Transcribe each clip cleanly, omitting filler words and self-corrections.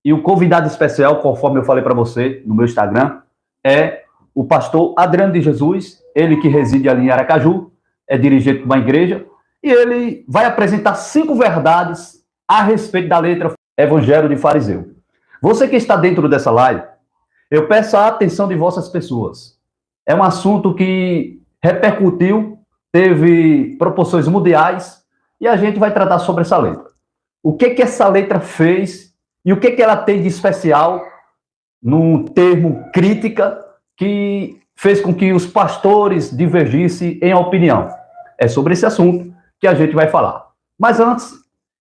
E o convidado especial, conforme eu falei para você no meu Instagram, é o pastor Adriano de Jesus, ele que reside ali em Aracaju, é dirigente de uma igreja, e ele vai apresentar 5 verdades a respeito da letra Evangelho de Fariseu. Você que está dentro dessa live, eu peço a atenção de vossas pessoas. É um assunto que repercutiu, teve proporções mundiais, e a gente vai tratar sobre essa letra. O que essa letra fez e o que ela tem de especial no termo crítica que fez com que os pastores divergissem em opinião. É sobre esse assunto que a gente vai falar. Mas antes,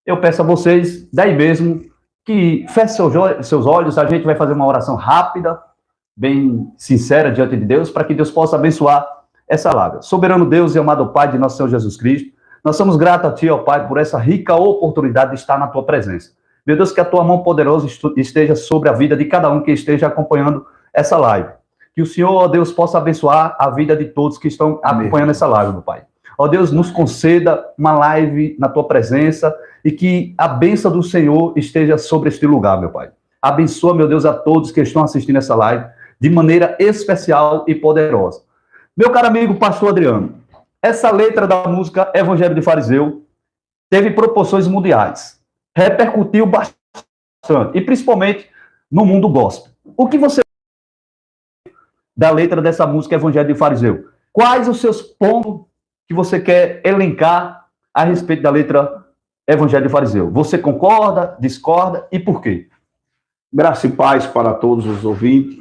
eu peço a vocês, daí mesmo, que fechem seus olhos, a gente vai fazer uma oração rápida, bem sincera diante de Deus, para que Deus possa abençoar essa live. Soberano Deus e amado Pai de nosso Senhor Jesus Cristo, nós somos gratos a Ti, ó Pai, por essa rica oportunidade de estar na Tua presença. Meu Deus, que a Tua mão poderosa esteja sobre a vida de cada um que esteja acompanhando essa live. Que o Senhor, ó Deus, possa abençoar a vida de todos que estão acompanhando essa live, meu Pai. Ó Deus, nos conceda uma live na Tua presença e que a bênção do Senhor esteja sobre este lugar, meu Pai. Abençoa, meu Deus, a todos que estão assistindo essa live de maneira especial e poderosa. Meu caro amigo pastor Adriano, essa letra da música Evangelho de Fariseu teve proporções mundiais, repercutiu bastante, e principalmente no mundo gospel. O que você da letra dessa música Evangelho de Fariseu? Quais os seus pontos que você quer elencar a respeito da letra Evangelho de Fariseu? Você concorda, discorda e por quê? Graça e paz para todos os ouvintes.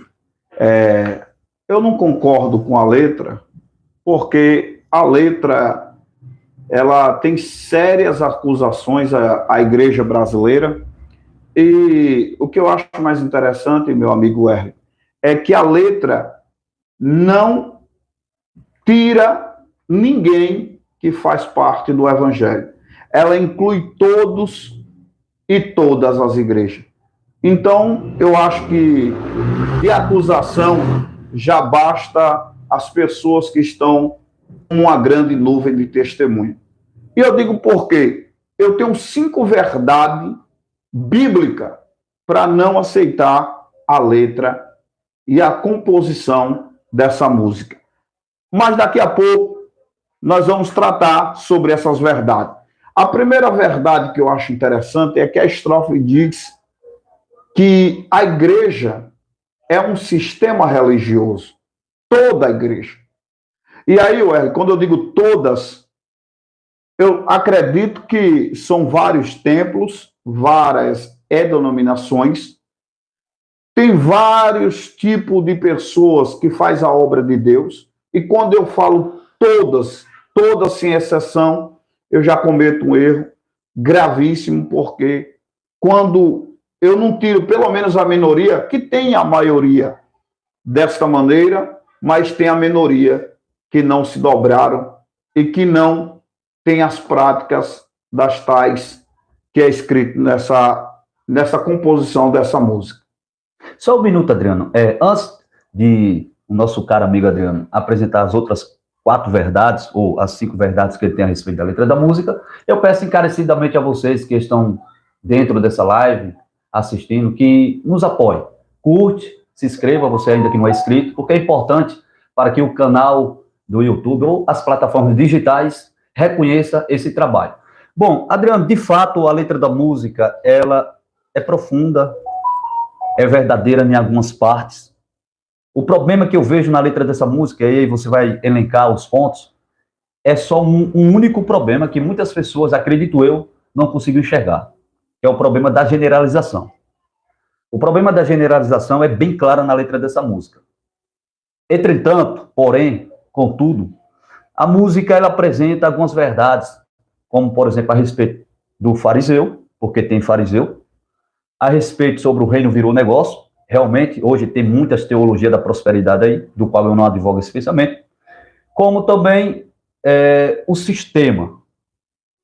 Eu não concordo com a letra, porque a letra ela tem sérias acusações à igreja brasileira, e o que eu acho mais interessante, meu amigo Erle, é que a letra não tira ninguém que faz parte do evangelho. Ela inclui todos e todas as igrejas. Então, eu acho que de acusação já basta as pessoas que estão com uma grande nuvem de testemunho. E eu digo por quê? Eu tenho 5 verdades bíblicas para não aceitar a letra e a composição dessa música. Mas daqui a pouco nós vamos tratar sobre essas verdades. A primeira verdade que eu acho interessante é que a estrofe diz que a igreja é um sistema religioso. Toda a igreja. E aí, quando eu digo todas, eu acredito que são vários templos, várias denominações, tem vários tipos de pessoas que fazem a obra de Deus, e quando eu falo todas sem exceção, eu já cometo um erro gravíssimo, porque quando eu não tiro pelo menos a minoria, que tem a maioria desta maneira, mas tem a minoria que não se dobraram e que não tem as práticas das tais que é escrito nessa composição dessa música. Só um minuto, Adriano. Antes de o nosso caro amigo Adriano apresentar as outras 4 verdades, ou as 5 verdades que ele tem a respeito da letra da música, eu peço encarecidamente a vocês que estão dentro dessa live, assistindo, que nos apoiem. Curte, se inscreva, você ainda que não é inscrito, porque é importante para que o canal do YouTube ou as plataformas digitais reconheça esse trabalho. Bom, Adriano, de fato, a letra da música, ela é profunda, é verdadeira em algumas partes. O problema que eu vejo na letra dessa música, e aí você vai elencar os pontos, é só um único problema que muitas pessoas, acredito eu, não conseguiram enxergar, que é o problema da generalização. O problema da generalização é bem claro na letra dessa música. Entretanto, porém, contudo, a música ela apresenta algumas verdades, como, por exemplo, a respeito do fariseu, porque tem fariseu, a respeito sobre o reino virou negócio. Realmente, hoje tem muitas teologias da prosperidade aí, do qual eu não advogo esse pensamento, como também o sistema.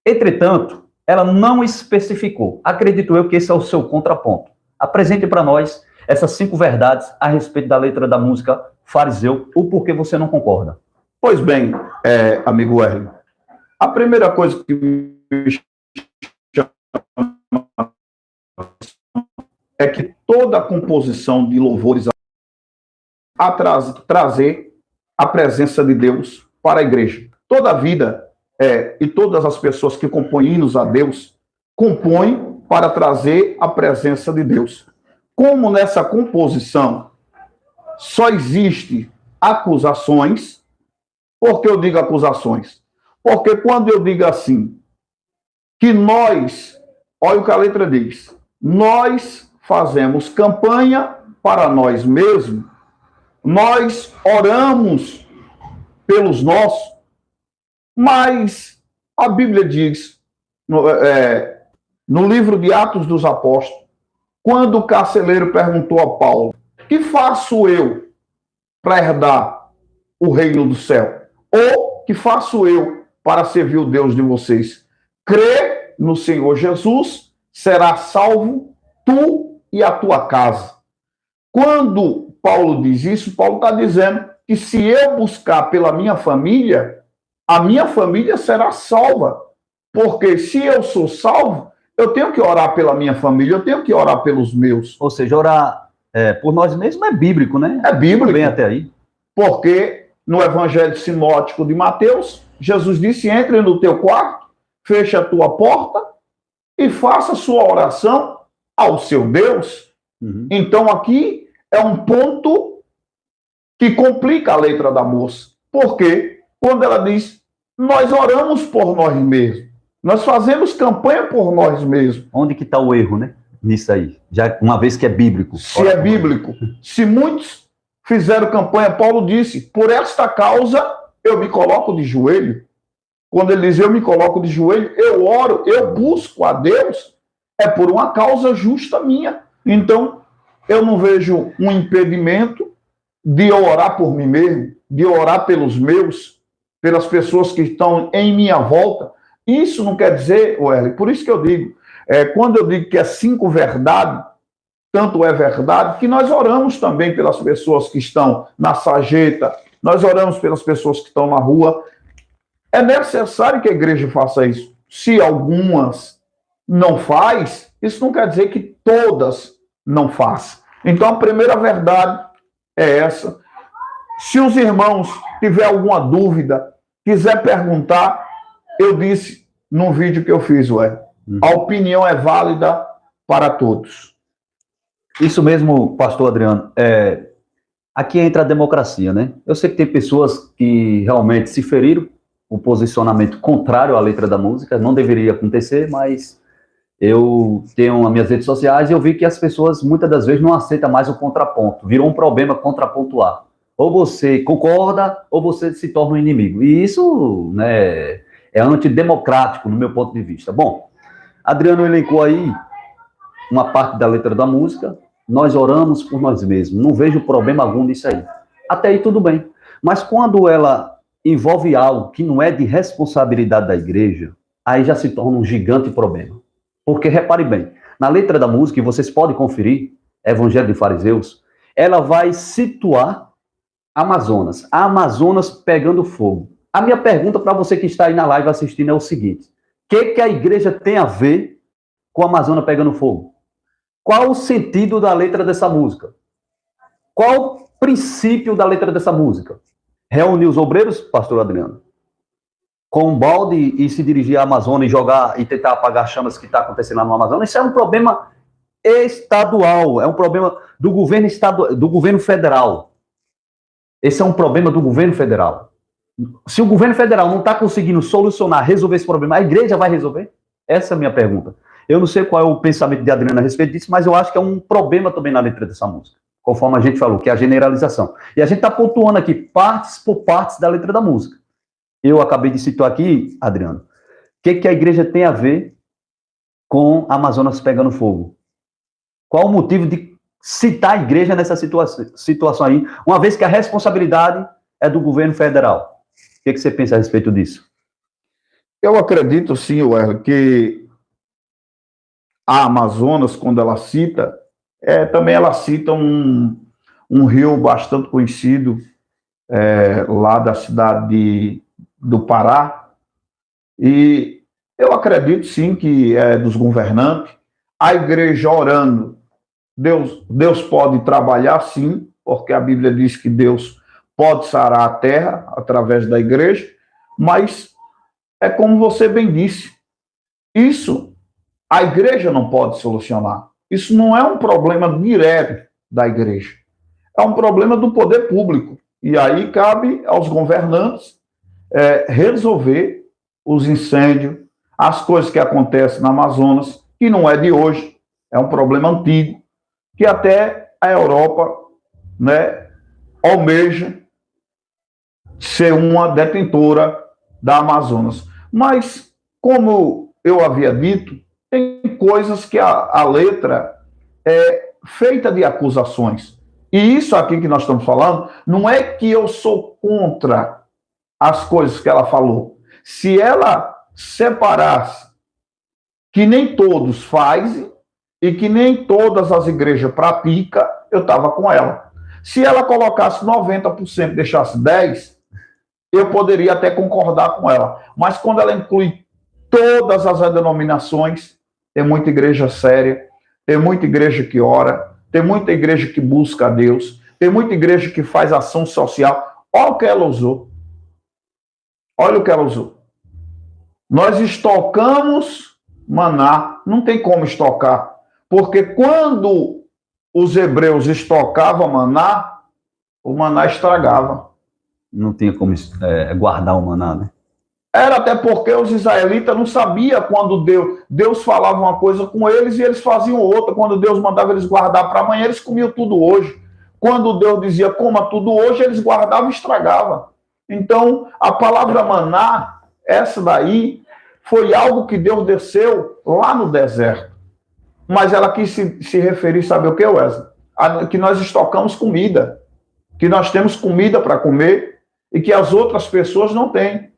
Entretanto, ela não especificou. Acredito eu que esse é o seu contraponto. Apresente para nós essas 5 verdades a respeito da letra da música Fariseu, o porquê você não concorda. Pois bem, amigo Erle, a primeira coisa que me chama é que toda a composição de louvores a trazer a presença de Deus para a igreja. Toda a vida e todas as pessoas que compõem hinos a Deus compõem para trazer a presença de Deus. Como nessa composição só existe acusações, por que eu digo acusações? Porque quando eu digo assim, que nós, olha o que a letra diz, nós fazemos campanha para nós mesmos, nós oramos pelos nossos, mas a Bíblia diz, no livro de Atos dos Apóstolos, quando o carcereiro perguntou a Paulo, que faço eu para herdar o reino do céu? Ou que faço eu para servir o Deus de vocês? Crê no Senhor Jesus, será salvo tu e a tua casa. Quando Paulo diz isso, Paulo está dizendo que se eu buscar pela minha família, a minha família será salva. Porque se eu sou salvo, eu tenho que orar pela minha família, eu tenho que orar pelos meus. Ou seja, orar por nós mesmos é bíblico, né? É bíblico. Tudo bem até aí. Porque no Evangelho Sinótico de Mateus, Jesus disse, entre no teu quarto, feche a tua porta e faça sua oração ao seu Deus. Uhum. Então aqui é um ponto que complica a letra da moça. Por quê? Quando ela diz, nós oramos por nós mesmos. Nós fazemos campanha por nós mesmos. Onde que está o erro, né? Nisso aí. Já uma vez que é bíblico. Se é bíblico. Se muitos fizeram campanha, Paulo disse, por esta causa eu me coloco de joelho. Quando ele diz eu me coloco de joelho, eu oro, eu busco a Deus, é por uma causa justa minha. Então, eu não vejo um impedimento de eu orar por mim mesmo, de eu orar pelos meus, pelas pessoas que estão em minha volta. Isso não quer dizer, Wellington, por isso que eu digo, quando eu digo que é 5 verdades, tanto é verdade, que nós oramos também pelas pessoas que estão na sarjeta, nós oramos pelas pessoas que estão na rua. É necessário que a igreja faça isso. Se algumas não faz, isso não quer dizer que todas não façam. Então, a primeira verdade é essa. Se os irmãos tiver alguma dúvida, quiser perguntar, eu disse num vídeo que eu fiz, a opinião é válida para todos. Isso mesmo, pastor Adriano. Aqui entra a democracia, né? Eu sei que tem pessoas que realmente se feriram o posicionamento contrário à letra da música, não deveria acontecer, mas eu tenho as minhas redes sociais e eu vi que as pessoas muitas das vezes não aceitam mais o contraponto, virou um problema contrapontuar. Ou você concorda, ou você se torna um inimigo. E isso, né, é antidemocrático, no meu ponto de vista. Bom, Adriano elencou aí uma parte da letra da música, nós oramos por nós mesmos. Não vejo problema algum nisso aí. Até aí tudo bem. Mas quando ela envolve algo que não é de responsabilidade da igreja, aí já se torna um gigante problema. Porque, repare bem, na letra da música, e vocês podem conferir, Evangelho de Fariseus, ela vai situar Amazonas. A Amazonas pegando fogo. A minha pergunta para você que está aí na live assistindo é o seguinte: o que a igreja tem a ver com a Amazonas pegando fogo? Qual o sentido da letra dessa música? Qual o princípio da letra dessa música? Reunir os obreiros, pastor Adriano, com um balde e se dirigir à Amazônia e jogar e tentar apagar chamas que está acontecendo lá no Amazonas? Isso é um problema estadual, é um problema do governo estadual, do governo federal. Esse é um problema do governo federal. Se o governo federal não está conseguindo solucionar, resolver esse problema, a igreja vai resolver? Essa é a minha pergunta. Eu não sei qual é o pensamento de Adriano a respeito disso, mas eu acho que é um problema também na letra dessa música, conforme a gente falou, que é a generalização. E a gente está pontuando aqui partes por partes da letra da música. Eu acabei de citar aqui, Adriano, o que a igreja tem a ver com a Amazonas pegando fogo? Qual o motivo de citar a igreja nessa situação aí, uma vez que a responsabilidade é do governo federal? O que você pensa a respeito disso? Eu acredito, sim, Werner, que a Amazonas, quando ela cita, também ela cita um rio bastante conhecido lá da cidade do Pará, e eu acredito, sim, que é dos governantes, a igreja orando Deus pode trabalhar sim, porque a Bíblia diz que Deus pode sarar a terra através da igreja, mas é como você bem disse, isso a igreja não pode solucionar. Isso não é um problema direto da igreja, é um problema do poder público. E aí cabe aos governantes resolver os incêndios, as coisas que acontecem na Amazonas, que não é de hoje, é um problema antigo, que até a Europa, né, almeja ser uma detentora da Amazonas. Mas, como eu havia dito, tem coisas que a letra é feita de acusações. E isso aqui que nós estamos falando, não é que eu sou contra as coisas que ela falou. Se ela separasse que nem todos fazem e que nem todas as igrejas praticam, eu estava com ela. Se ela colocasse 90% e deixasse 10%, eu poderia até concordar com ela. Mas quando ela inclui todas as denominações, tem muita igreja séria, tem muita igreja que ora, tem muita igreja que busca a Deus, tem muita igreja que faz ação social. Olha o que ela usou. Olha o que ela usou. Nós estocamos maná. Não tem como estocar. Porque quando os hebreus estocavam maná, o maná estragava. Não tinha como guardar o maná, né? Era até porque os israelitas não sabiam quando Deus falava uma coisa com eles e eles faziam outra. Quando Deus mandava eles guardar para amanhã, eles comiam tudo hoje. Quando Deus dizia coma tudo hoje, eles guardavam e estragavam. Então, a palavra maná, essa daí, foi algo que Deus desceu lá no deserto. Mas ela quis se referir, sabe o que, Wesley? Que nós estocamos comida, que nós temos comida para comer e que as outras pessoas não têm.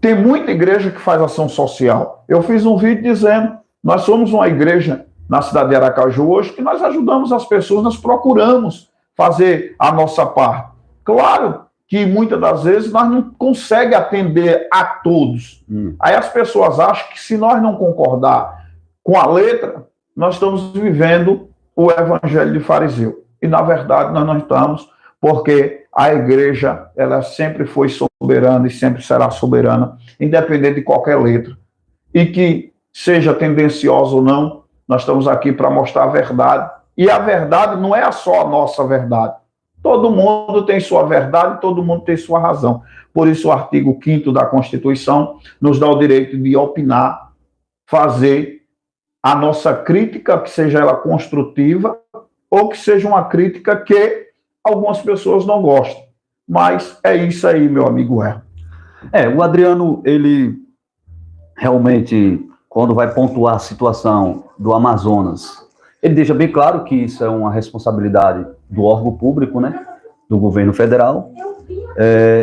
Tem muita igreja que faz ação social. Eu fiz um vídeo dizendo, nós somos uma igreja na cidade de Aracaju hoje, que nós ajudamos as pessoas, nós procuramos fazer a nossa parte. Claro que muitas das vezes nós não conseguimos atender a todos. Aí as pessoas acham que se nós não concordar com a letra, nós estamos vivendo o evangelho de fariseu. E na verdade nós não estamos, porque a igreja, ela sempre foi soberana e sempre será soberana, independente de qualquer letra. E que seja tendenciosa ou não, nós estamos aqui para mostrar a verdade. E a verdade não é só a nossa verdade. Todo mundo tem sua verdade, todo mundo tem sua razão. Por isso o artigo 5º da Constituição nos dá o direito de opinar, fazer a nossa crítica, que seja ela construtiva, ou que seja uma crítica que algumas pessoas não gostam. Mas é isso aí, meu amigo Herman. O Adriano, ele realmente, quando vai pontuar a situação do Amazonas, ele deixa bem claro que isso é uma responsabilidade do órgão público, né, do governo federal,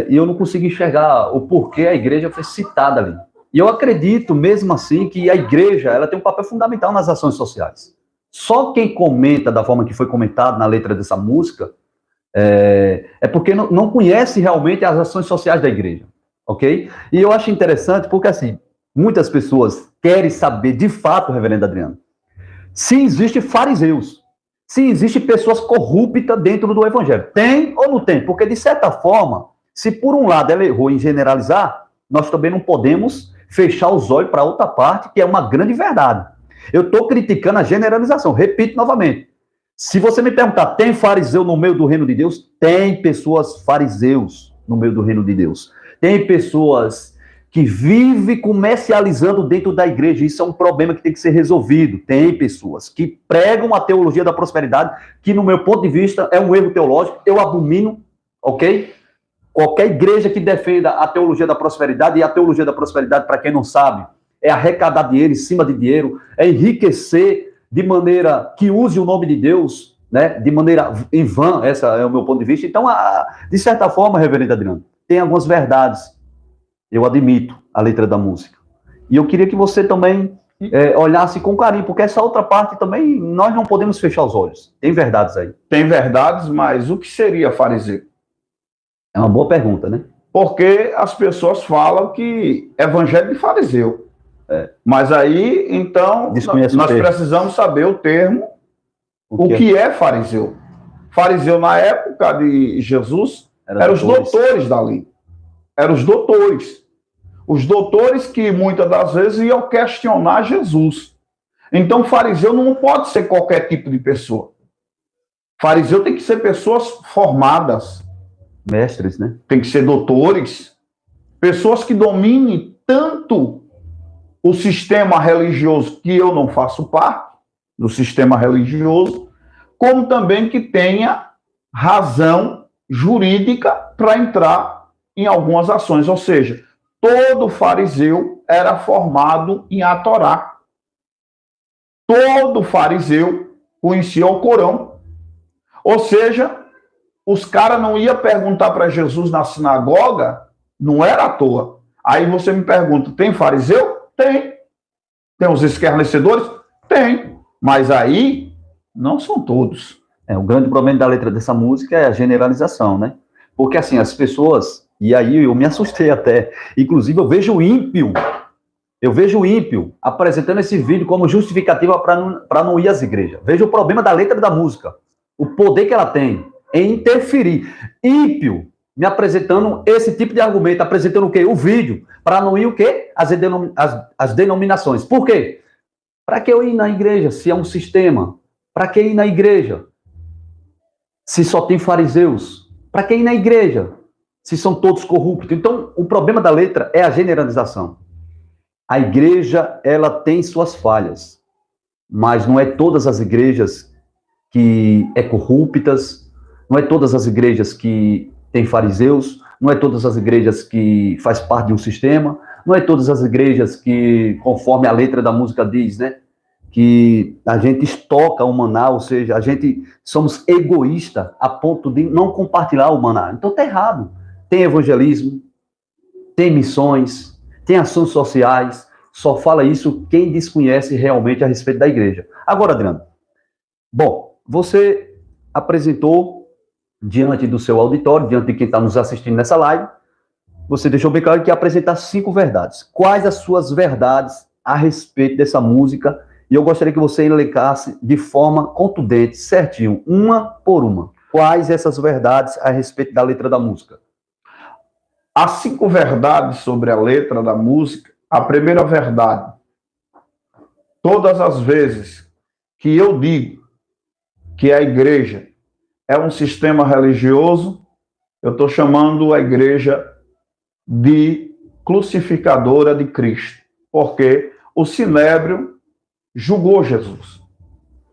e eu não consigo enxergar o porquê a igreja foi citada ali. E eu acredito, mesmo assim, que a igreja ela tem um papel fundamental nas ações sociais. Só quem comenta da forma que foi comentado na letra dessa música é porque não conhece realmente as ações sociais da igreja, ok? E eu acho interessante porque, assim, muitas pessoas querem saber, de fato, reverendo Adriano, se existem fariseus, se existem pessoas corruptas dentro do evangelho. Tem ou não tem? Porque, de certa forma, se por um lado ela errou em generalizar, nós também não podemos fechar os olhos para outra parte, que é uma grande verdade. Eu estou criticando a generalização, repito novamente. Se você me perguntar, tem fariseu no meio do reino de Deus? Tem pessoas fariseus no meio do reino de Deus. Tem pessoas que vivem comercializando dentro da igreja. Isso é um problema que tem que ser resolvido. Tem pessoas que pregam a teologia da prosperidade, que no meu ponto de vista é um erro teológico. Eu abomino, ok? Qualquer igreja que defenda a teologia da prosperidade, e a teologia da prosperidade, para quem não sabe, é arrecadar dinheiro em cima de dinheiro, é enriquecer de maneira que use o nome de Deus, né, de maneira em vão, esse é o meu ponto de vista. Então, de certa forma, reverendo Adriano, tem algumas verdades, eu admito a letra da música. E eu queria que você também olhasse com carinho, porque essa outra parte também, nós não podemos fechar os olhos. Tem verdades aí. Tem verdades, mas o que seria fariseu? É uma boa pergunta, né? Porque as pessoas falam que evangelho de fariseu. Mas aí, então, nós precisamos saber o termo O que é fariseu? Fariseu, na época de Jesus, eram os doutores da lei. Eram os doutores. Os doutores que muitas das vezes iam questionar Jesus. Então, fariseu não pode ser qualquer tipo de pessoa. Fariseu tem que ser pessoas formadas. Mestres, né? Tem que ser doutores. Pessoas que dominem tanto o sistema religioso, que eu não faço parte do sistema religioso, como também que tenha razão jurídica para entrar em algumas ações. Ou seja, todo fariseu era formado em a Torá. Todo fariseu conhecia o Corão. Ou seja, os caras não iam perguntar para Jesus na sinagoga, não era à toa. Aí você me pergunta, tem fariseu? Tem. Tem os escarnecedores? Tem. Mas aí, não são todos. O grande problema da letra dessa música é a generalização, né? Porque, assim, as pessoas... E aí eu me assustei até. Inclusive, eu vejo o ímpio apresentando esse vídeo como justificativa para não ir às igrejas. Veja o problema da letra da música. O poder que ela tem em interferir. Ímpio me apresentando esse tipo de argumento, apresentando o quê? O vídeo, para não ir o quê? As denominações. Por quê? Para que eu ir na igreja se é um sistema? Para que ir na igreja se só tem fariseus? Para que ir na igreja se são todos corruptos? Então, o problema da letra é a generalização. A igreja, ela tem suas falhas, mas não é todas as igrejas que é corruptas, não é todas as igrejas que tem fariseus, não é todas as igrejas que faz parte de um sistema, não é todas as igrejas que, conforme a letra da música diz, né, que a gente estoca o maná, ou seja, a gente somos egoístas a ponto de não compartilhar o maná. Então tá errado. Tem evangelismo, tem missões, tem ações sociais, só fala isso quem desconhece realmente a respeito da igreja. Agora, Adriano, bom, você apresentou diante do seu auditório, diante de quem está nos assistindo nessa live, você deixou bem claro que ia apresentar 5 verdades. Quais as suas verdades a respeito dessa música? E eu gostaria que você elencasse de forma contundente, certinho, uma por uma. Quais essas verdades a respeito da letra da música? As 5 verdades sobre a letra da música. A primeira verdade: todas as vezes que eu digo que a igreja é um sistema religioso, eu estou chamando a igreja de crucificadora de Cristo, porque o Sinédrio julgou Jesus.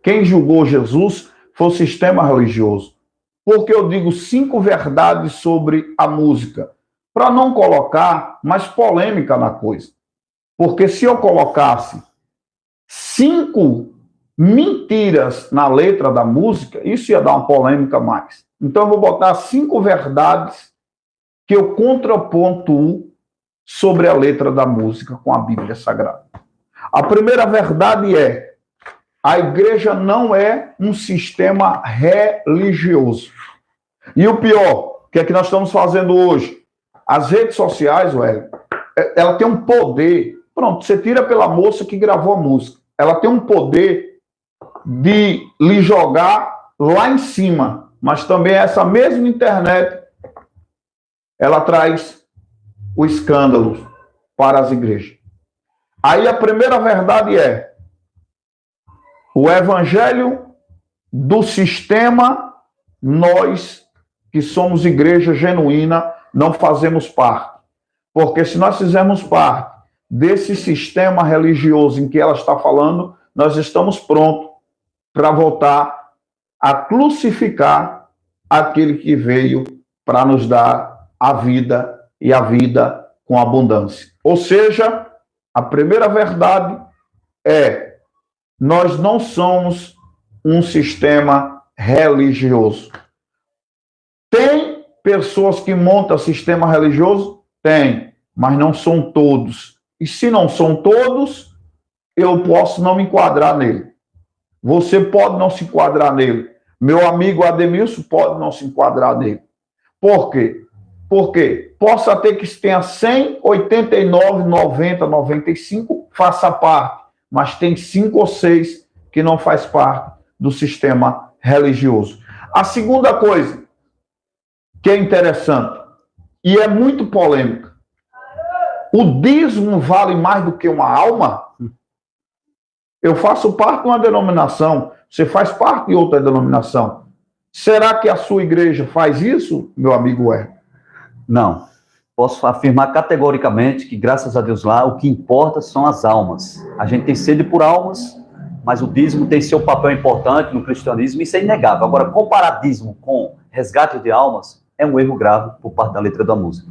Quem julgou Jesus foi o sistema religioso. Porque eu digo 5 verdades sobre a música, para não colocar mais polêmica na coisa. Porque se eu colocasse 5 mentiras na letra da música, isso ia dar uma polêmica mais. Então eu vou botar 5 verdades que eu contrapontuo sobre a letra da música com a Bíblia Sagrada. A primeira verdade é: a igreja não é um sistema religioso. E o pior, que é que nós estamos fazendo hoje? As redes sociais, ela tem um poder. Pronto, você tira pela moça que gravou a música. Ela tem um poder de lhe jogar lá em cima. Mas também essa mesma internet, ela traz o escândalo para as igrejas. Aí a primeira verdade é: o evangelho do sistema, nós que somos igreja genuína, não fazemos parte. Porque se nós fizermos parte desse sistema religioso em que ela está falando, nós estamos prontos para voltar a crucificar aquele que veio para nos dar a vida e a vida com abundância. Ou seja, a primeira verdade é: nós não somos um sistema religioso. Tem pessoas que montam sistema religioso? Tem, mas não são todos. E se não são todos, eu posso não me enquadrar nele. Você pode não se enquadrar nele. Meu amigo Ademilson pode não se enquadrar nele. Por quê? Porque possa ter que tenha 100, 89, 90, 95, faça parte. Mas tem 5 ou 6 que não faz parte. do sistema religioso. A segunda coisa que é interessante e é muito polêmica, o dízimo vale mais do que uma alma? Eu faço parte de uma denominação, você faz parte de outra denominação. Será que a sua igreja faz isso, meu amigo Herr? Não. Posso afirmar categoricamente que, graças a Deus lá, o que importa são as almas. A gente tem sede por almas, mas o dízimo tem seu papel importante no cristianismo, isso é inegável. Agora, comparar dízimo com resgate de almas é um erro grave por parte da letra da música.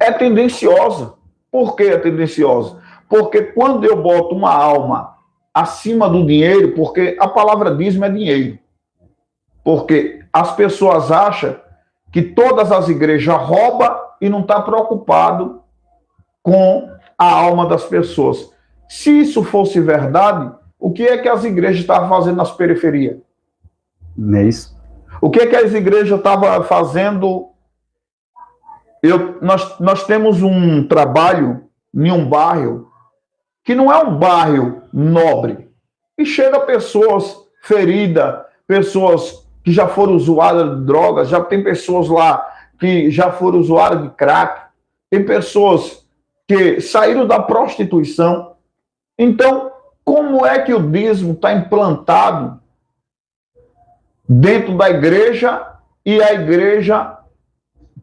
É tendenciosa. Por que é tendenciosa? Porque quando eu boto uma alma acima do dinheiro, porque a palavra dízimo é dinheiro. Porque as pessoas acham que todas as igrejas roubam e não está preocupado com a alma das pessoas. Se isso fosse verdade, o que é que as igrejas estavam fazendo nas periferias? Não é isso? O que é que as igrejas estavam fazendo? Nós temos um trabalho em um bairro que não é um bairro nobre. E chega pessoas feridas, pessoas que já foram usuárias de drogas, já tem pessoas lá que já foram usuários de crack, tem pessoas que saíram da prostituição. Então, como é que o dízimo está implantado dentro da igreja e a igreja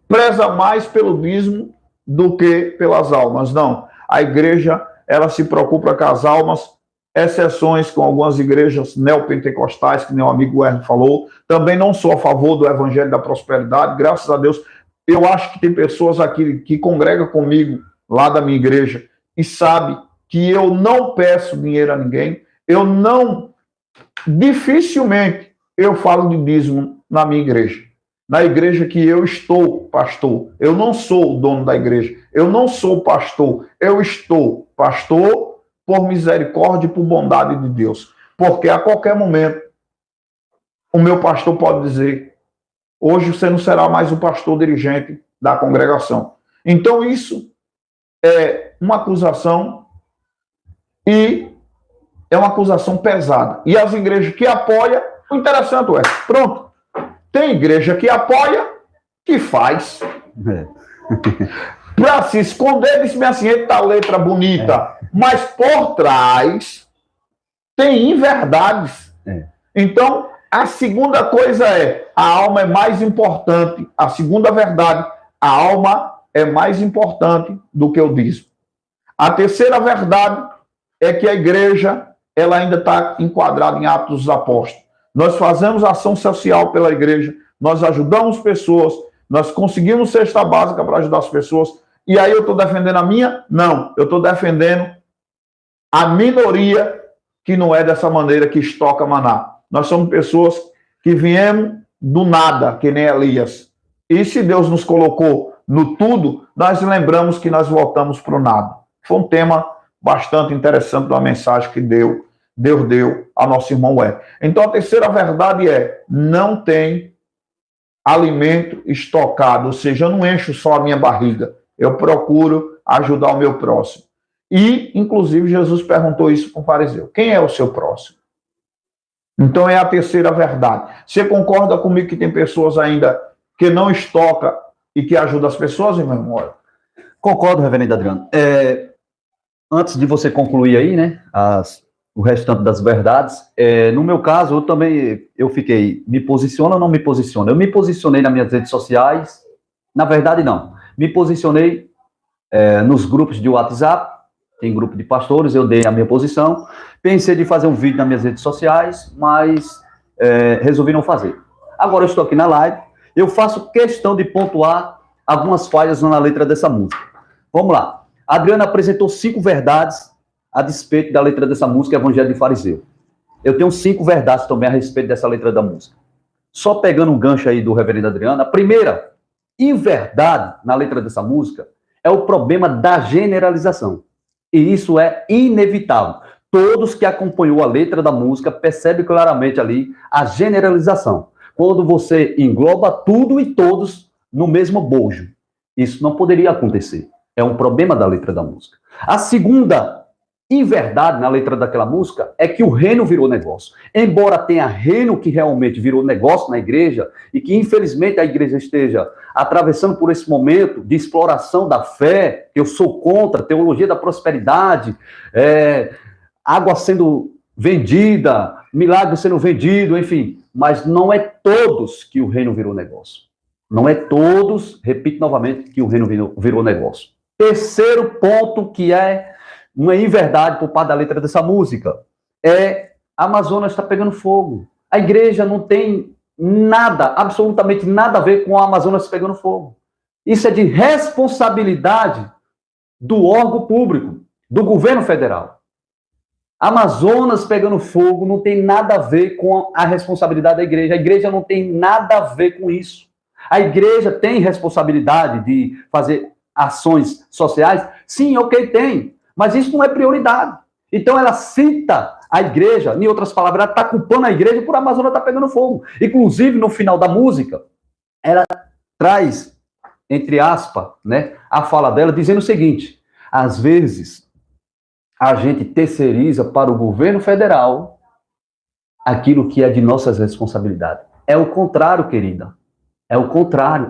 preza mais pelo dízimo do que pelas almas? Não, a igreja ela se preocupa com as almas, exceções com algumas igrejas neopentecostais, que nem o amigo Herr falou. Também não sou a favor do evangelho da prosperidade, graças a Deus. Eu acho que tem pessoas aqui que congregam comigo lá da minha igreja e sabe que eu não peço dinheiro a ninguém, dificilmente eu falo de dízimo na minha igreja. Na igreja que eu estou pastor, eu não sou o dono da igreja, eu não sou pastor, eu estou pastor por misericórdia e por bondade de Deus. Porque a qualquer momento o meu pastor pode dizer: hoje você não será mais o pastor dirigente da congregação. Então isso é uma acusação e é uma acusação pesada. E as igrejas que apoiam, o interessante é, pronto, tem igreja que apoia, que faz. Para se esconder, disse assim, eita letra bonita, mas por trás tem inverdades. Então, a segunda coisa é, a alma é mais importante, a segunda verdade, a alma é mais importante do que o dízimo. A terceira verdade é que a igreja, ela ainda está enquadrada em Atos dos Apóstolos. Nós fazemos ação social pela igreja, nós ajudamos pessoas, nós conseguimos cesta básica para ajudar as pessoas, e aí eu estou defendendo a minha? Não, eu estou defendendo a minoria que não é dessa maneira que estoca maná. Nós somos pessoas que viemos do nada, que nem Elias. E se Deus nos colocou no tudo, nós lembramos que nós voltamos para o nada. Foi um tema bastante interessante da mensagem que Deus deu ao nosso irmão Herr. Então, a terceira verdade é, não tem alimento estocado, ou seja, eu não encho só a minha barriga, eu procuro ajudar o meu próximo. E, inclusive, Jesus perguntou isso para o fariseu, quem é o seu próximo? Então, é a terceira verdade. Você concorda comigo que tem pessoas ainda que não estoca e que ajudam as pessoas, irmão? Concordo, reverendo Adriano. Antes de você concluir aí, né, o restante das verdades, no meu caso, eu fiquei, me posiciona ou não me posiciona? Eu me posicionei nas minhas redes sociais, na verdade não, me posicionei nos grupos de WhatsApp, tem grupo de pastores, eu dei a minha posição, pensei de fazer um vídeo nas minhas redes sociais, mas resolvi não fazer. Agora eu estou aqui na live, eu faço questão de pontuar algumas falhas na letra dessa música. Vamos lá. A Adriana apresentou 5 verdades a despeito da letra dessa música, Evangelho de Fariseu. Eu tenho 5 verdades também a respeito dessa letra da música. Só pegando um gancho aí do reverendo Adriano, a primeira inverdade na letra dessa música é o problema da generalização. E isso é inevitável. Todos que acompanhou a letra da música percebem claramente ali a generalização. Quando você engloba tudo e todos no mesmo bojo. Isso não poderia acontecer. É um problema da letra da música. A segunda inverdade na letra daquela música é que o reino virou negócio. Embora tenha reino que realmente virou negócio na igreja e que, infelizmente, a igreja esteja atravessando por esse momento de exploração da fé, que eu sou contra, teologia da prosperidade, água sendo vendida, milagre sendo vendido, enfim. Mas não é todos que o reino virou negócio. Não é todos, repito novamente, que o reino virou negócio. Terceiro ponto que é uma inverdade por parte da letra dessa música é: a Amazonas está pegando fogo. A igreja não tem nada, absolutamente nada a ver com a Amazonas pegando fogo. Isso é de responsabilidade do órgão público, do governo federal. Amazonas pegando fogo não tem nada a ver com a responsabilidade da igreja. A igreja não tem nada a ver com isso. A igreja tem responsabilidade de fazer ações sociais? Sim, ok, tem. Mas isso não é prioridade. Então ela cita a igreja, em outras palavras, ela está culpando a igreja por a Amazônia estar pegando fogo. Inclusive, no final da música, ela traz, entre aspas, né, a fala dela, dizendo o seguinte: às vezes a gente terceiriza para o governo federal aquilo que é de nossas responsabilidades. É o contrário, querida. É o contrário.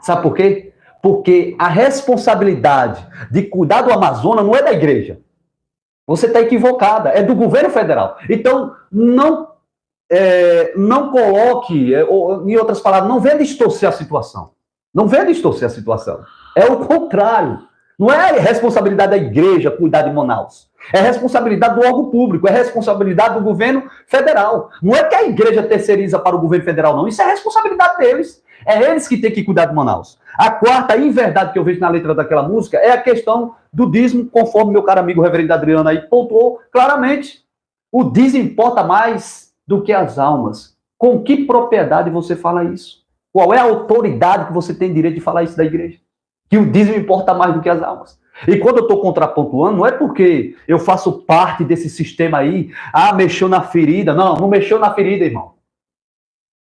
Sabe por quê? Porque a responsabilidade de cuidar do Amazonas não é da igreja. Você está equivocada. É do governo federal. Então, não coloque, em outras palavras, não venha distorcer a situação. Não venha distorcer a situação. É o contrário. Não é responsabilidade da igreja cuidar de Manaus. É responsabilidade do órgão público, é responsabilidade do governo federal. Não é que a igreja terceiriza para o governo federal, não. Isso é responsabilidade deles. É eles que têm que cuidar de Manaus. A quarta inverdade que eu vejo na letra daquela música é a questão do dízimo, conforme meu caro amigo reverendo Adriano aí pontuou claramente. O dízimo importa mais do que as almas. Com que propriedade você fala isso? Qual é a autoridade que você tem direito de falar isso da igreja? Que o dízimo importa mais do que as almas. E quando eu estou contrapontuando, não é porque eu faço parte desse sistema aí, mexeu na ferida. Não, não mexeu na ferida, irmão.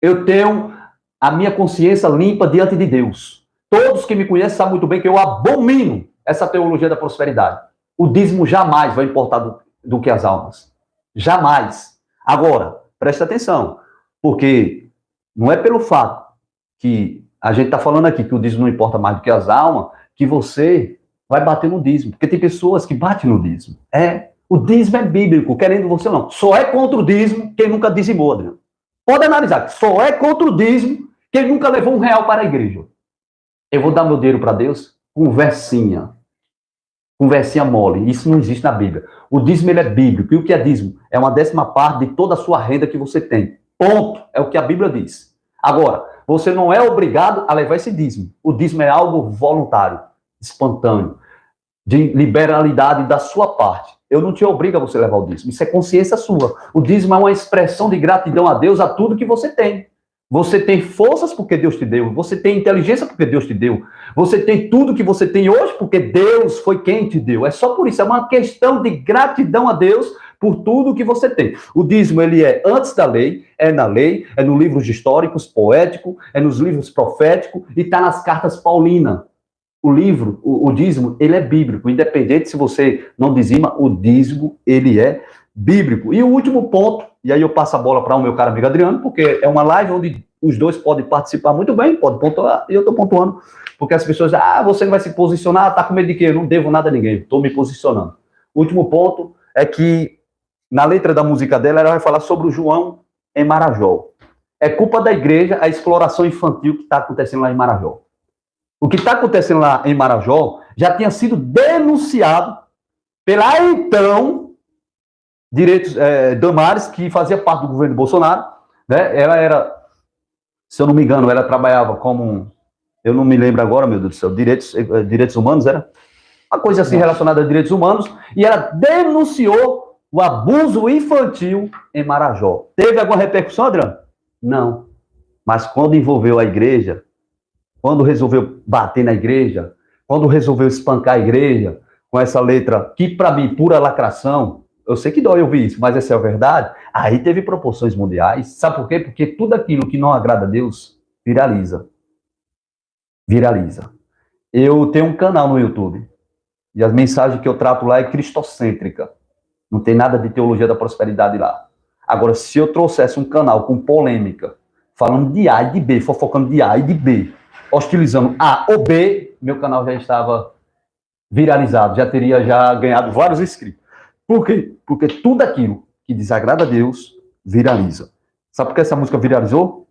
Eu tenho a minha consciência limpa diante de Deus. Todos que me conhecem sabem muito bem que eu abomino essa teologia da prosperidade. O dízimo jamais vai importar do que as almas. Jamais. Agora, preste atenção, porque não é pelo fato que a gente está falando aqui que o dízimo não importa mais do que as almas, que você vai bater no dízimo. Porque tem pessoas que batem no dízimo. O dízimo é bíblico, querendo você ou não. Só é contra o dízimo quem nunca dizimou, Adriano. Pode analisar, só é contra o dízimo quem nunca levou R$1 para a igreja. Eu vou dar meu dinheiro para Deus? Conversinha. Conversinha mole. Isso não existe na Bíblia. O dízimo ele é bíblico. E o que é dízimo? É 1/10 de toda a sua renda que você tem. Ponto. É o que a Bíblia diz. Agora, você não é obrigado a levar esse dízimo. O dízimo é algo voluntário, espontâneo, de liberalidade da sua parte. Eu não te obrigo a você levar o dízimo. Isso é consciência sua. O dízimo é uma expressão de gratidão a Deus a tudo que você tem. Você tem forças porque Deus te deu. Você tem inteligência porque Deus te deu. Você tem tudo que você tem hoje porque Deus foi quem te deu. É só por isso. É uma questão de gratidão a Deus por tudo que você tem. O dízimo, ele é antes da lei, é na lei, é nos livros históricos, poético, é nos livros proféticos e está nas cartas paulinas. O livro, o dízimo, ele é bíblico. Independente se você não dizima, o dízimo, ele é bíblico. E o último ponto, e aí eu passo a bola para o meu caro amigo Adriano, porque é uma live onde os dois podem participar muito bem, pode pontuar, e eu estou pontuando, porque as pessoas dizem, você não vai se posicionar, tá com medo de quê? Eu não devo nada a ninguém, estou me posicionando. O último ponto é que, na letra da música dela, ela vai falar sobre o João em Marajó. É culpa da igreja a exploração infantil que está acontecendo lá em Marajó. O que está acontecendo lá em Marajó já tinha sido denunciado pela então Damares, que fazia parte do governo Bolsonaro, né? Ela era, se eu não me engano, ela trabalhava como, eu não me lembro agora, meu Deus do céu, direitos humanos, era uma coisa assim relacionada a direitos humanos, e ela denunciou o abuso infantil em Marajó. Teve alguma repercussão, Adriano? Não. Mas quando envolveu a igreja, quando resolveu bater na igreja, quando resolveu espancar a igreja, com essa letra, que para mim, pura lacração, eu sei que dói ouvir isso, mas essa é a verdade, aí teve proporções mundiais. Sabe por quê? Porque tudo aquilo que não agrada a Deus, viraliza. Viraliza. Eu tenho um canal no YouTube, E as mensagens que eu trato lá é cristocêntrica. Não tem nada de teologia da prosperidade lá. Agora, se eu trouxesse um canal com polêmica, falando de A e de B, fofocando de A e de B, hostilizando A ou B, meu canal já estava viralizado, já teria ganhado vários inscritos. Por quê? Porque tudo aquilo que desagrada a Deus viraliza. Sabe por que essa música viralizou?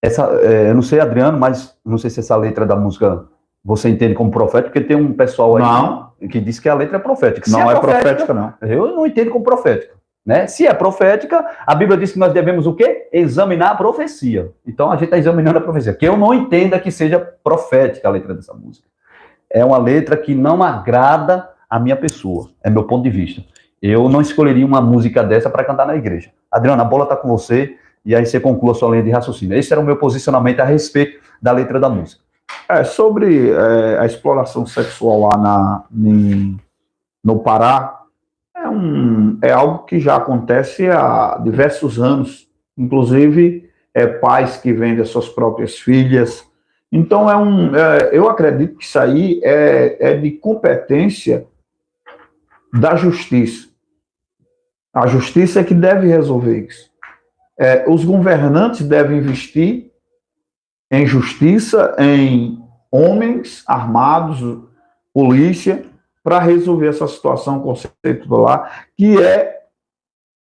Eu não sei, Adriano, mas não sei se essa letra da música você entende como profética, porque tem um pessoal aí que diz que a letra é profética. Não é profética, não. Eu não entendo como profética. Né? Se é profética, a Bíblia diz que nós devemos o quê? Examinar a profecia. Então a gente está examinando a profecia. Que eu não entenda que seja profética a letra dessa música. É uma letra que não agrada a minha pessoa. É meu ponto de vista. Eu não escolheria uma música dessa para cantar na igreja. Adriano, a bola está com você e aí você conclua a sua linha de raciocínio. Esse era o meu posicionamento a respeito da letra da música. Sobre a exploração sexual lá no Pará, é algo que já acontece há diversos anos. Inclusive, pais que vendem as suas próprias filhas. Então, eu acredito que isso aí é de competência da justiça. A justiça é que deve resolver isso. Os governantes devem investir em justiça, em homens armados, polícia, para resolver essa situação conceito lá, que é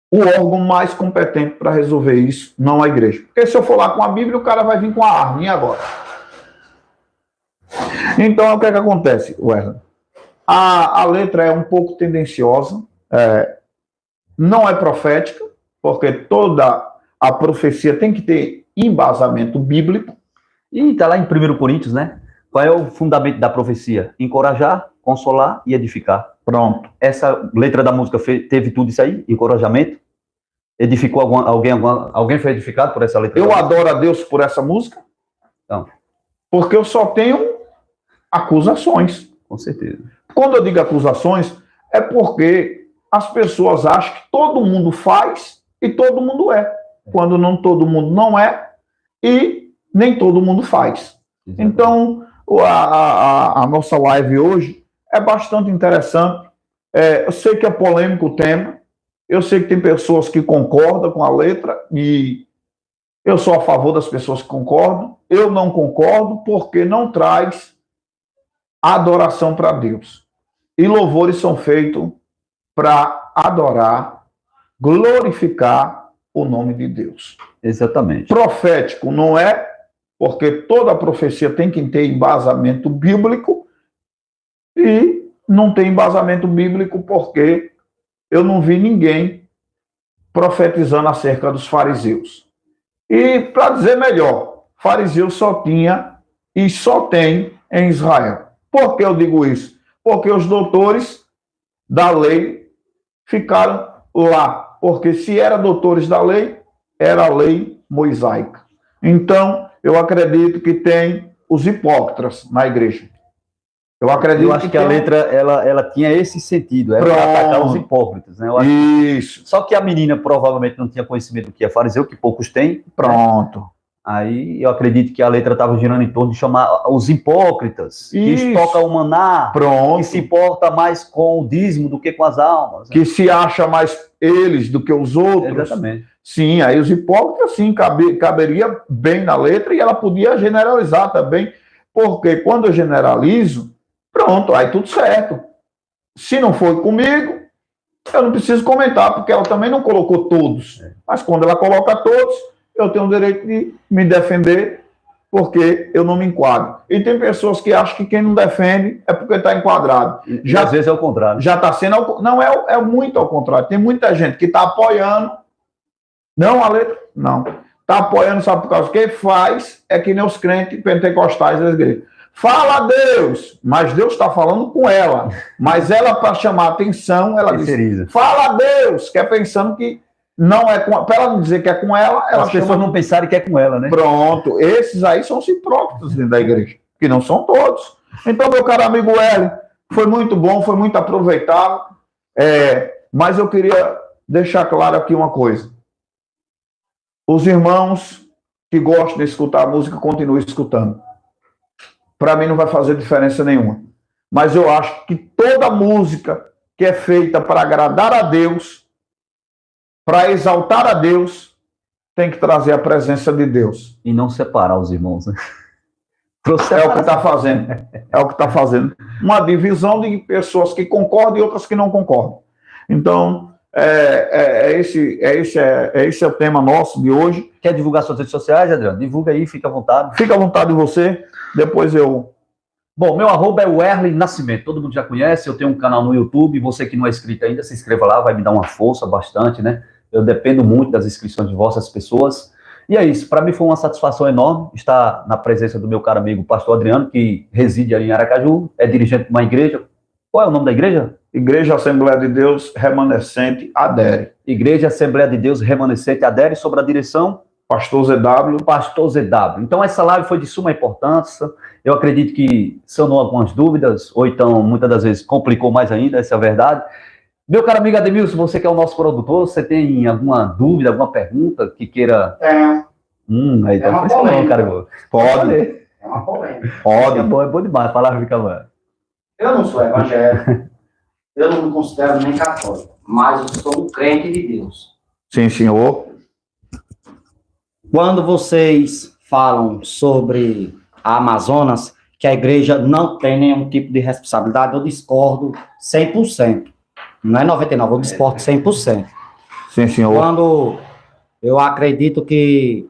o órgão mais competente para resolver isso, não a igreja. Porque se eu for lá com a Bíblia, o cara vai vir com a arma, e agora? Então, o que é que acontece, Wesley? A letra é um pouco tendenciosa, não é profética, porque toda a profecia tem que ter embasamento bíblico. E está lá em 1 Coríntios, né? Qual é o fundamento da profecia? Encorajar, consolar e edificar. Pronto. Essa letra da música teve tudo isso aí? Encorajamento? Edificou alguém foi edificado por essa letra? Eu adoro a Deus por essa música. Então. Porque eu só tenho acusações. Com certeza. Quando eu digo acusações, é porque as pessoas acham que todo mundo faz e todo mundo é. Quando não todo mundo não é e nem todo mundo faz. Exatamente. Então, a nossa live hoje é bastante interessante. Eu sei que é polêmico o tema, eu sei que tem pessoas que concordam com a letra e eu sou a favor das pessoas que concordam. Eu não concordo porque não traz adoração para Deus. E louvores são feitos para adorar, glorificar o nome de Deus. Exatamente. Profético não é, porque toda profecia tem que ter embasamento bíblico e não tem embasamento bíblico porque eu não vi ninguém profetizando acerca dos fariseus. E, para dizer melhor, fariseu só tinha e só tem em Israel. Por que eu digo isso? Porque os doutores da lei ficaram lá. Porque se eram doutores da lei, era a lei mosaica. Então, eu acredito que tem os hipócritas na igreja. Eu acho que a letra ela tinha esse sentido, era para atacar os hipócritas, né? Isso. Só que a menina provavelmente não tinha conhecimento do que é fariseu, que poucos têm. Pronto. Né? Aí eu acredito que a letra estava girando em torno de chamar os hipócritas, que estocam o maná, que se importa mais com o dízimo do que com as almas. Que se acha mais eles do que os outros. Exatamente. Sim, aí os hipócritas, sim, caberia bem na letra e ela podia generalizar também, porque quando eu generalizo, pronto, aí tudo certo. Se não foi comigo, eu não preciso comentar, porque ela também não colocou todos. Mas quando ela coloca todos, eu tenho o direito de me defender, porque eu não me enquadro. E tem pessoas que acham que quem não defende é porque está enquadrado. Às vezes é o contrário. Já está sendo... Não, é muito ao contrário. Tem muita gente que está apoiando. Não, a letra... Não. Está apoiando, sabe por causa do que faz? É que nem os crentes pentecostais das igrejas. Fala a Deus, mas Deus está falando com ela. Mas ela, para chamar a atenção, ela diz, fala a Deus, que é pensando que não é com ela. Para ela não dizer que é com ela, as pessoas não pensarem que é com ela, né? Pronto, esses aí são os hipócritas dentro da igreja, que não são todos. Então, meu caro amigo Hélio, foi muito bom, foi muito aproveitável, mas eu queria deixar claro aqui uma coisa. Os irmãos que gostam de escutar a música, continuem escutando. Para mim não vai fazer diferença nenhuma. mas eu acho que toda música que é feita para agradar a Deus, para exaltar a Deus, tem que trazer a presença de Deus. E não separar os irmãos, né? É o que está fazendo. É o que está fazendo. Uma divisão de pessoas que concordam e outras que não concordam. Então, esse é o tema nosso de hoje. Quer divulgar suas redes sociais, Adriano? Divulga aí, fica à vontade. Fica à vontade de você, depois eu... Bom, meu arroba é o Werley Nascimento, todo mundo já conhece, eu tenho um canal no YouTube, você que não é inscrito ainda, se inscreva lá, vai me dar uma força bastante, né? Eu dependo muito das inscrições de vossas pessoas. E é isso, para mim foi uma satisfação enorme estar na presença do meu caro amigo pastor Adriano, que reside ali em Aracaju, é dirigente de uma igreja. Qual é o nome da igreja? Igreja Assembleia de Deus Remanescente Adere. Igreja Assembleia de Deus Remanescente Adere, sob a direção... Pastor ZW. Pastor ZW. Então, essa live foi de suma importância. Eu acredito que sanou algumas dúvidas, ou então, muitas das vezes, complicou mais ainda, essa é a verdade. Meu caro amigo Ademilson, você que é o nosso produtor, você tem alguma dúvida, alguma pergunta que queira... Aí tá uma polêmica. Cara. Pode. É uma polêmica. Pode. É bom demais, a palavra fica boa. Eu não sou evangélico, eu não me considero nem católico, mas eu sou um crente de Deus. Sim, senhor. Quando vocês falam sobre a Amazonas, que a igreja não tem nenhum tipo de responsabilidade, eu discordo 100%. Não é 99%, eu discordo 100%. Sim, senhor. Quando eu acredito que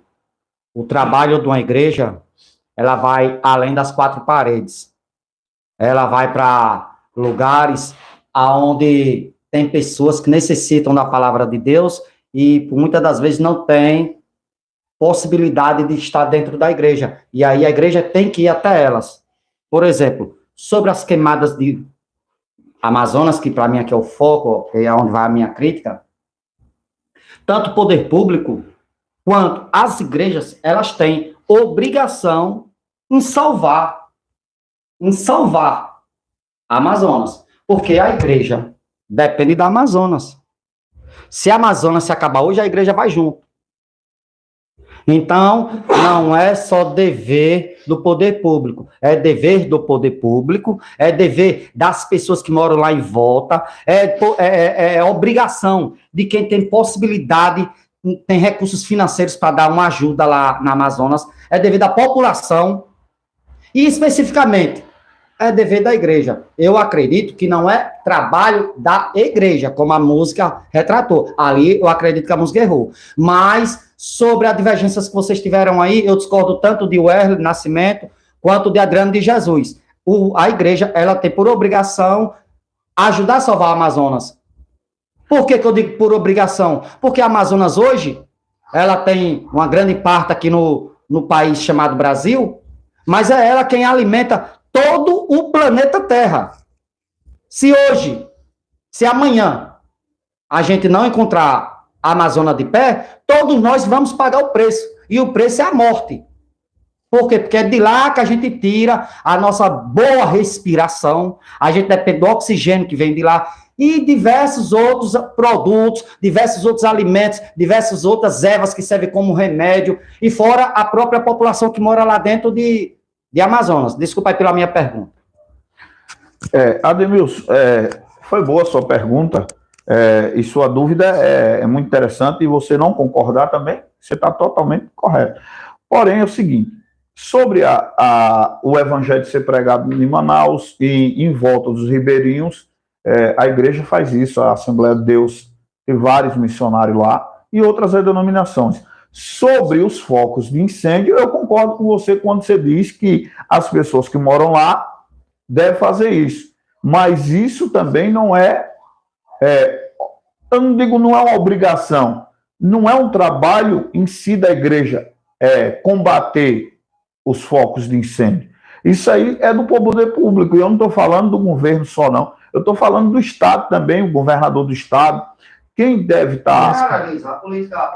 o trabalho de uma igreja, ela vai além das quatro paredes. Ela vai para lugares onde tem pessoas que necessitam da palavra de Deus e muitas das vezes não tem possibilidade de estar dentro da igreja. E aí a igreja tem que ir até elas. Por exemplo, sobre as queimadas de Amazonas, que para mim aqui é o foco, que é onde vai a minha crítica, tanto o poder público quanto as igrejas, elas têm obrigação em salvar a Amazonas, porque a igreja depende da Amazonas. Se a Amazonas se acabar hoje, a igreja vai junto. Então, não é só dever do poder público, é dever do poder público, é dever das pessoas que moram lá em volta, é obrigação de quem tem possibilidade, tem recursos financeiros para dar uma ajuda lá na Amazonas, é dever da população e, especificamente, é dever da igreja. Eu acredito que não é trabalho da igreja, como a música retratou. Ali, eu acredito que a música errou. Mas, sobre as divergências que vocês tiveram aí, eu discordo tanto de Werley Nascimento, quanto de Adriano de Jesus. A igreja, ela tem por obrigação ajudar a salvar a Amazonas. Por que eu digo por obrigação? Porque a Amazonas hoje, ela tem uma grande parte aqui no país chamado Brasil, mas é ela quem alimenta todo o planeta Terra. Se amanhã, a gente não encontrar a Amazônia de pé, todos nós vamos pagar o preço. E o preço é a morte. Por quê? Porque é de lá que a gente tira a nossa boa respiração, a gente depende do oxigênio que vem de lá, e diversos outros produtos, diversos outros alimentos, diversas outras ervas que servem como remédio, e fora a própria população que mora lá dentro de Amazonas. Desculpa aí pela minha pergunta. Ademilson, foi boa a sua pergunta, e sua dúvida é muito interessante, e você não concordar também, você está totalmente correto. Porém, é o seguinte, sobre o evangelho ser pregado em Manaus e em volta dos ribeirinhos, a igreja faz isso, a Assembleia de Deus tem vários missionários lá, e outras denominações. Sobre os focos de incêndio, eu concordo com você quando você diz que as pessoas que moram lá devem fazer isso. Mas isso também não eu não digo não é uma obrigação, não é um trabalho em si da igreja combater os focos de incêndio. Isso aí é do poder público, e eu não estou falando do governo só, não. Eu estou falando do Estado também, o governador do Estado. Quem deve estar...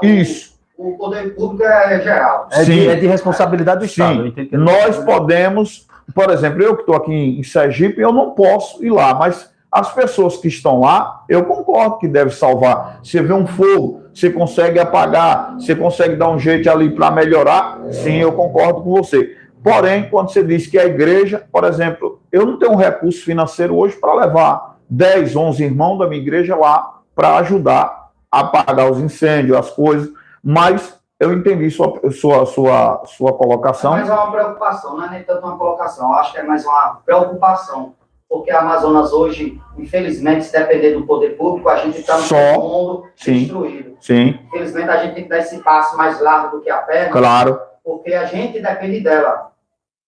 Isso. O poder público é geral. É de responsabilidade do Estado. Sim. Nós podemos, por exemplo, eu que estou aqui em Sergipe, eu não posso ir lá, mas as pessoas que estão lá, eu concordo que deve salvar. Você vê um fogo, você consegue apagar, você consegue dar um jeito ali para melhorar, sim, eu concordo com você. Porém, quando você diz que a igreja, por exemplo, eu não tenho um recurso financeiro hoje para levar 10, 11 irmãos da minha igreja lá para ajudar a apagar os incêndios, as coisas, mas eu entendi sua colocação. É mais uma preocupação, não é nem tanto uma colocação, eu acho que é mais uma preocupação, porque a Amazonas hoje, infelizmente, se depender do poder público, a gente está no mundo destruído. Sim. Infelizmente, a gente tem que dar esse passo mais largo do que a perna, claro, porque a gente depende dela.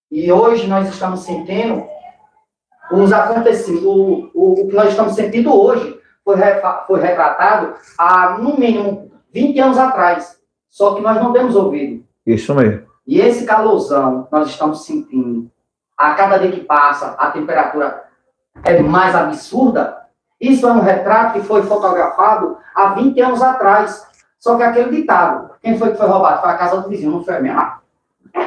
E hoje nós estamos sentindo os acontecimentos, o que nós estamos sentindo hoje foi retratado há, no mínimo, 20 anos atrás. Só que nós não temos ouvido. Isso mesmo. E esse calorzão nós estamos sentindo, a cada dia que passa, a temperatura é mais absurda. Isso é um retrato que foi fotografado há 20 anos atrás. Só que aquele ditado, quem foi que foi roubado? Foi a casa do vizinho, não foi a minha.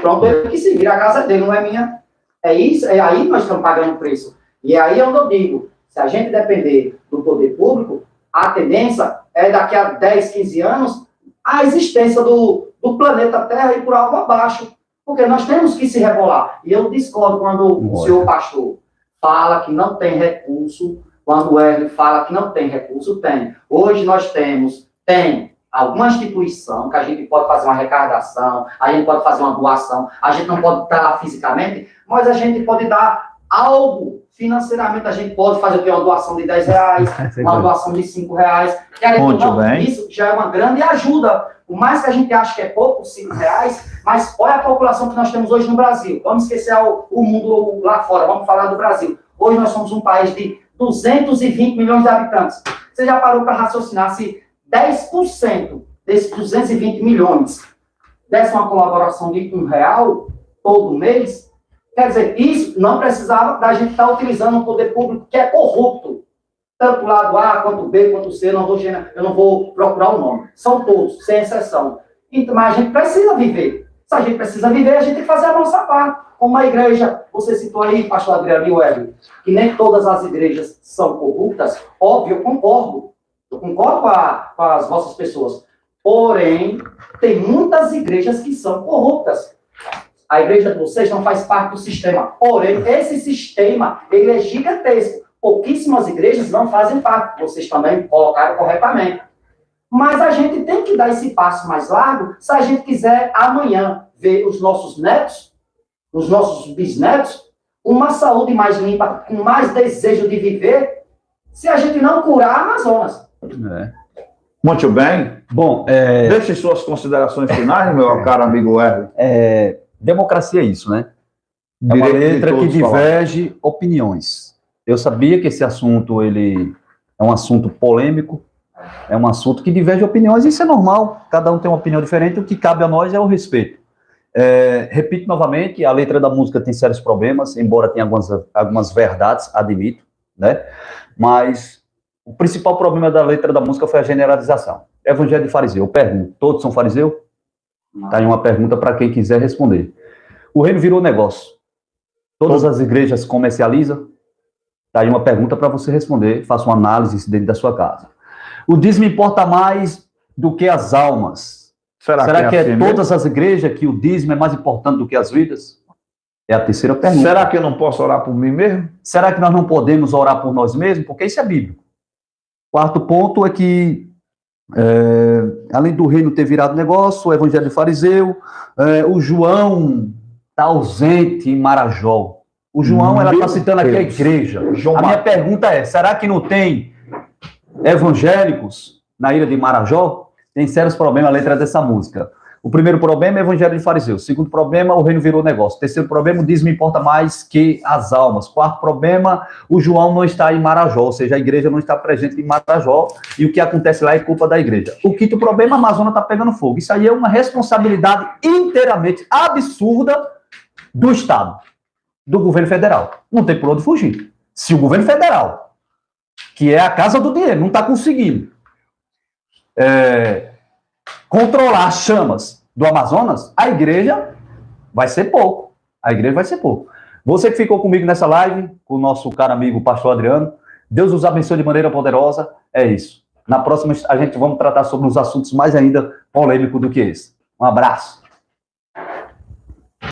Pronto, ele que se vira, a casa dele, não é minha. É isso, é aí que nós estamos pagando o preço. E aí é onde eu digo, se a gente depender do poder público, a tendência é daqui a 10, 15 anos, a existência do planeta Terra ir por algo abaixo. Porque nós temos que se rebolar. E eu discordo quando o senhor pastor fala que não tem recurso, quando o Hélio fala que não tem recurso, tem. Hoje nós tem alguma instituição que a gente pode fazer uma arrecadação, a gente pode fazer uma doação, a gente não pode estar lá fisicamente, mas a gente pode dar algo financeiramente, a gente pode fazer uma doação de R$10, uma doação de R$5. Isso já é uma grande ajuda. Por mais que a gente ache que é pouco, R$5, mas olha a população que nós temos hoje no Brasil. Vamos esquecer o mundo lá fora, vamos falar do Brasil. Hoje nós somos um país de 220 milhões de habitantes. Você já parou para raciocinar se 10% desses 220 milhões desse uma colaboração de R$1 todo mês? Quer dizer, isso não precisava da gente estar utilizando um poder público que é corrupto. Tanto o lado A, quanto o B, quanto o C, eu não vou procurar o nome. São todos, sem exceção. Então, mas a gente precisa viver. Se a gente precisa viver, a gente tem que fazer a nossa parte. Como a igreja, você citou aí, pastor Adriano e Hélio, que nem todas as igrejas são corruptas. Óbvio, eu concordo. Eu concordo com as vossas pessoas. Porém, tem muitas igrejas que são corruptas. A igreja de vocês não faz parte do sistema. Porém, esse sistema, ele é gigantesco. Pouquíssimas igrejas não fazem parte. Vocês também colocaram corretamente. Mas a gente tem que dar esse passo mais largo se a gente quiser amanhã ver os nossos netos, os nossos bisnetos, uma saúde mais limpa, com mais desejo de viver, se a gente não curar a Amazonas. Muito bem. Bom, deixe suas considerações finais, meu caro amigo Hélio. Democracia é isso, né? É uma letra que diverge opiniões. Eu sabia que esse assunto ele é um assunto polêmico, é um assunto que diverge opiniões, isso é normal, cada um tem uma opinião diferente, o que cabe a nós é o respeito. Repito novamente, a letra da música tem sérios problemas, embora tenha algumas verdades, admito, né? Mas o principal problema da letra da música foi a generalização. Evangelho de fariseu, eu pergunto, todos são fariseu? Está aí uma pergunta para quem quiser responder. O reino virou negócio. Todas as igrejas comercializam? Está aí uma pergunta para você responder, faça uma análise dentro da sua casa. O dízimo importa mais do que as almas. Será que é todas as igrejas que o dízimo é mais importante do que as vidas? É a terceira pergunta. Será que eu não posso orar por mim mesmo? Será que nós não podemos orar por nós mesmos? Porque isso é bíblico. Quarto ponto é que, além do reino ter virado negócio, o evangelho de fariseu, o João está ausente em Marajó. O João, ela está citando aqui a igreja. A minha pergunta é, será que não tem evangélicos na ilha de Marajó? Tem sérios problemas a letra dessa música. O primeiro problema é o evangelho de fariseu. O segundo problema, o reino virou negócio. O terceiro problema, o dízimo importa mais que as almas. Quarto problema, o João não está em Marajó, ou seja, a igreja não está presente em Marajó, e o que acontece lá é culpa da igreja. O quinto problema, a Amazônia está pegando fogo. Isso aí é uma responsabilidade inteiramente absurda do Estado, do governo federal. Não tem por onde fugir. Se o governo federal, que é a casa do dinheiro, não está conseguindo controlar as chamas do Amazonas, a igreja vai ser pouco. A igreja vai ser pouco. Você que ficou comigo nessa live, com o nosso caro amigo pastor Adriano, Deus os abençoe de maneira poderosa. É isso. Na próxima, a gente vamos tratar sobre uns assuntos mais ainda polêmicos do que esse. Um abraço.